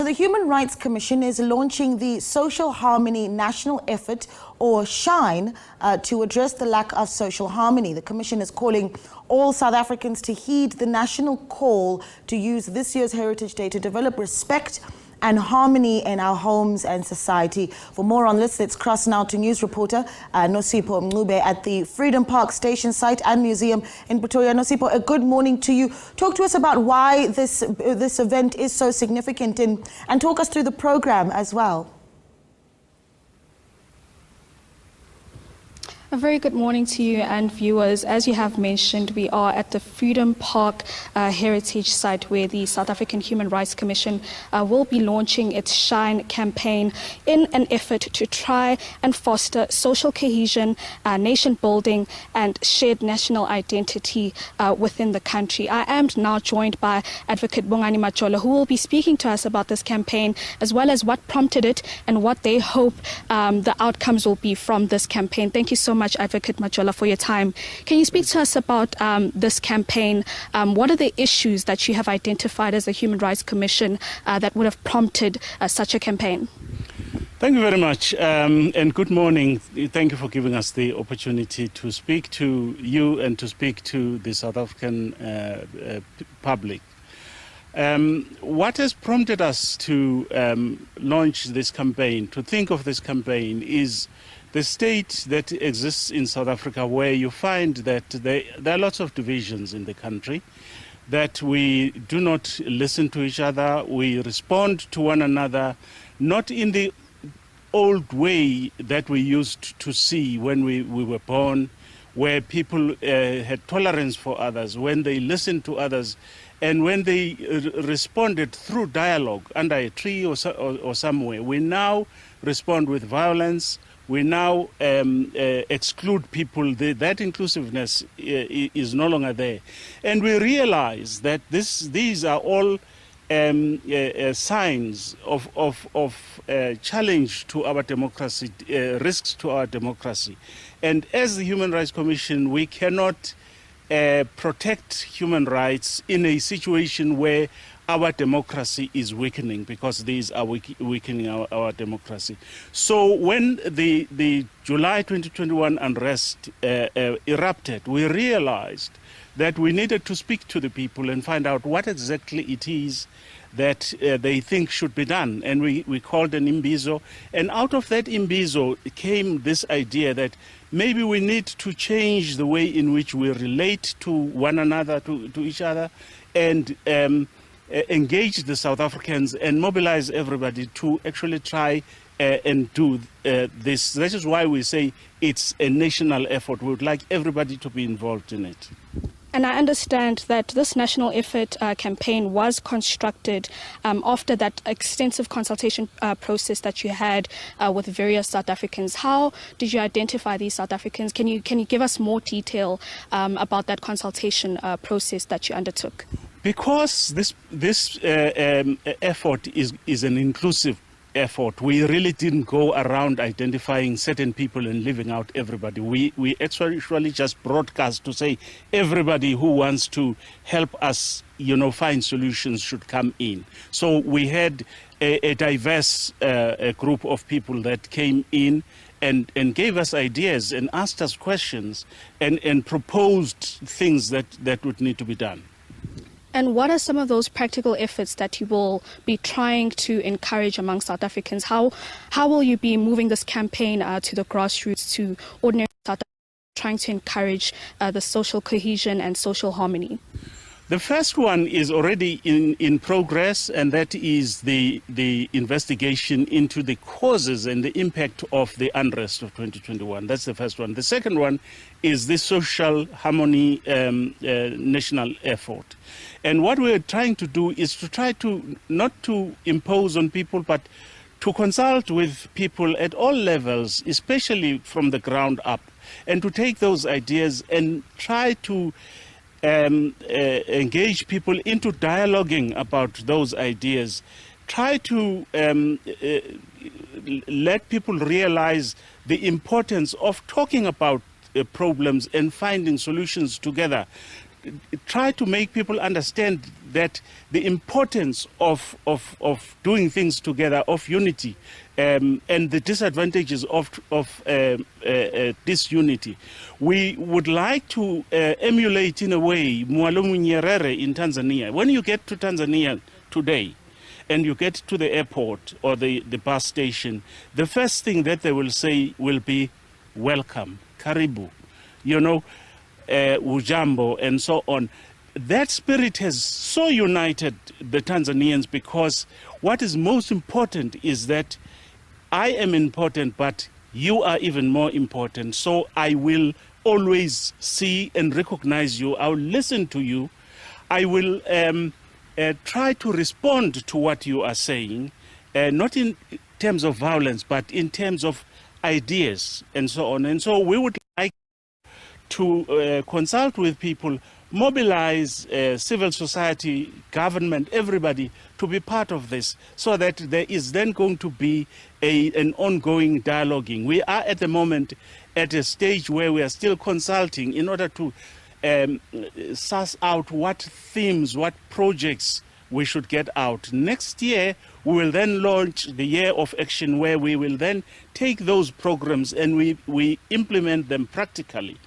the Human Rights Commission is launching the Social Harmony National Effort, or SHiNE, to address the lack of social harmony. The Commission is calling all South Africans to heed the national call to use this year's Heritage Day to develop respect and harmony in our homes and society. For more on this, let's cross now to news reporter Nosipho Mncube at the Freedom Park Station site and museum in Pretoria. Nosipho, a good morning to you. Talk to us about why this event is so significant, and talk us through the program as well. A very good morning to you and viewers. As you have mentioned, we are at the Freedom Park heritage site where the South African Human Rights Commission will be launching its SHiNE campaign in an effort to try and foster social cohesion, nation building and shared national identity within the country. I am now joined by Advocate Bongani Majola, who will be speaking to us about this campaign as well as what prompted it and what they hope the outcomes will be from this campaign. Thank you so much, Advocate Majola, for your time. Can you speak to us about this campaign? What are the issues that you have identified as a Human Rights Commission that would have prompted such a campaign? Thank you very much, and good morning. Thank you for giving us the opportunity to speak to you and to speak to the South African public. What has prompted us to launch this campaign, to think of this campaign, is the state that exists in South Africa, where you find that there are lots of divisions in the country, that we do not listen to each other, we respond to one another, not in the old way that we used to see when we were born, where people had tolerance for others, when they listened to others, and when they responded through dialogue under a tree or somewhere. We now respond with violence. We now exclude people. That inclusiveness is no longer there. And we realize that these are all signs of challenge to our democracy, risks to our democracy. And as the Human Rights Commission, we cannot protect human rights in a situation where our democracy is weakening, because these are weakening our democracy. So when the July 2021 unrest erupted, we realized that we needed to speak to the people and find out what exactly it is that they think should be done. And we called an imbizo, and out of that imbizo came this idea that maybe we need to change the way in which we relate to one another, to each other, and engage the South Africans and mobilize everybody to actually try and do this. That is why we say it's a national effort. We would like everybody to be involved in it. And I understand that this national effort campaign was constructed after that extensive consultation process that you had with various South Africans. How did you identify these South Africans? Can you give us more detail about that consultation process that you undertook? Because this effort is an inclusive effort, we really didn't go around identifying certain people and leaving out everybody. We actually just broadcast to say everybody who wants to help us, find solutions should come in. So we had a diverse group of people that came in and gave us ideas and asked us questions and proposed things that would need to be done. And what are some of those practical efforts that you will be trying to encourage among South Africans? How will you be moving this campaign to the grassroots, to ordinary South Africans, trying to encourage the social cohesion and social harmony? The first one is already in progress, and that is the investigation into the causes and the impact of the unrest of 2021. That's the first one. The second one is the social harmony national effort. And what we're trying to do is to try to not to impose on people, but to consult with people at all levels, especially from the ground up, and to take those ideas and try to engage people into dialoguing about those ideas. Try to let people realize the importance of talking about problems and finding solutions together. try to make people understand that the importance of doing things together, of unity, and the disadvantages of disunity. We would like to emulate, in a way, Mwalimu Nyerere in Tanzania. When you get to Tanzania today, and you get to the airport or the bus station, the first thing that they will say will be, welcome, karibu, ujambo, and so on. That spirit has so united the Tanzanians, because what is most important is that I am important, but you are even more important. So I will always see and recognize you. I will listen to you. I will try to respond to what you are saying, not in terms of violence, but in terms of ideas and so on. And so we would like to consult with people, mobilize civil society, government, everybody to be part of this, so that there is then going to be an ongoing dialoguing. We are at the moment at a stage where we are still consulting in order to suss out what themes, what projects we should get out. Next year, we will then launch the Year of Action, where we will then take those programs and we implement them practically.